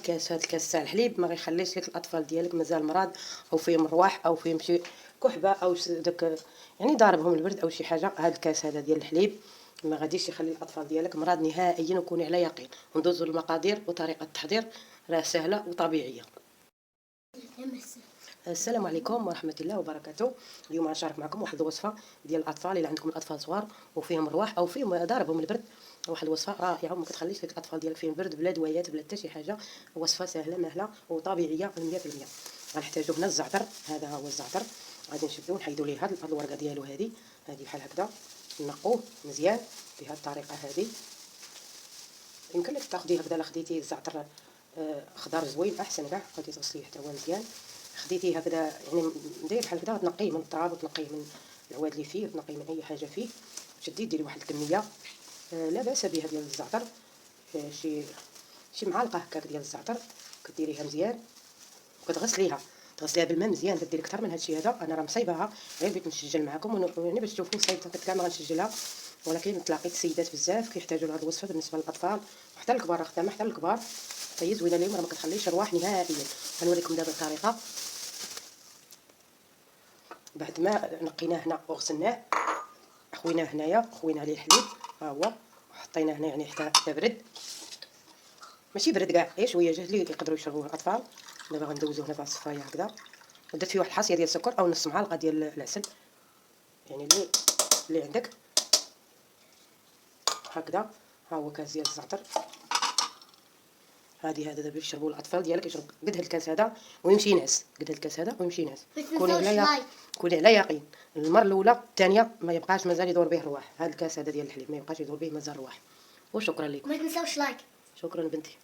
الكاس، هذا الكاس تاع الحليب ما غيخليش لك الاطفال ديالك مازال مرض او فيهم رواح او فيهم شي كحبه او داك يعني ضاربهم البرد او شي حاجه. هذا الكاس هذا ديال الحليب ما غاديش يخلي الاطفال ديالك مرض نهائيا، وكوني على يقين. وندوزوا المقادير وطريقه التحضير راه سهله وطبيعيه. السلام عليكم ورحمه الله وبركاته. اليوم غنشارك معكم واحد الوصفه ديال الاطفال. الا عندكم الاطفال صغار وفيهم رواح او فيهم ضاربهم البرد، واحد الوصفه رائعه وما كتخليش لك الاطفال ديالك فيهم برد بلا دوايات بلا حتى شي حاجه. وصفه سهله مهله وطبيعيه 100%. غنحتاجوا هنا الزعتر، هذا هو الزعتر. غادي نشدو نحيدوا ليه هاد الورقه ديالو، هذه بحال هكذا، نقوه مزيان بهذه الطريقه هذه. يمكن لك تاخديه هكذا. لا خديتي الزعتر خضر زوين احسن كاع، غادي تغسليه حتى هو مزيان. خديتيه هكذا يعني داير بحال هكذا، تنقيه من التراب وتنقيه من العواد اللي فيه وتنقيه من اي حاجه فيه. شديه ديري واحد الكميه لا باس بها ديال الزعتر، شي معلقه هكاك ديال الزعتر، كديريها مزيان وكتغسليها بالماء مزيان. كديري اكثر من هادشي هذا، انا راه مصايبها غير بغيت نسجل معكم يعني باش تشوفوا صايبتها كاع ما غنسجلها. ولكن تلاقيت سيدات بزاف كيحتاجوا لهاد الوصفه بالنسبه للاطفال وحتى الكبار، خدامه حتى الكبار، فهي زوينه ليهم، راه ما كتخليش رواح نهائيا. غنوريكم دابا الطريقه. بعد ما نقيناه هنا وغسلناه، خويناه هنايا، خوينا عليه الحليب ها هو، وحطيناه هنا يعني حتى برد، ماشي برد كاع، غير شويه جهد اللي يقدروا يشربوه الاطفال. دابا غندوزوه هنا في الصفايه هكذا، ودرت فيه واحد الحصيه ديال السكر او نص معلقه ديال العسل، يعني اللي عندك هكذا. ها هو كاس ديال الزعتر. هذا دابا يشربوا الاطفال ديالك، يشرب قد هاد الكاس هذا ويمشي ينعس، قد هاد الكاس هذا ويمشي ينعس. كوني على يقين المره الاولى الثانيه ما يبقاش مازال يدور به رواح. هذا الكاس هذا ديال الحليب ما يبقاش يدور به مازال رواح. وشكرا لكم. ما تنساوش لايك. شكرا بنتي.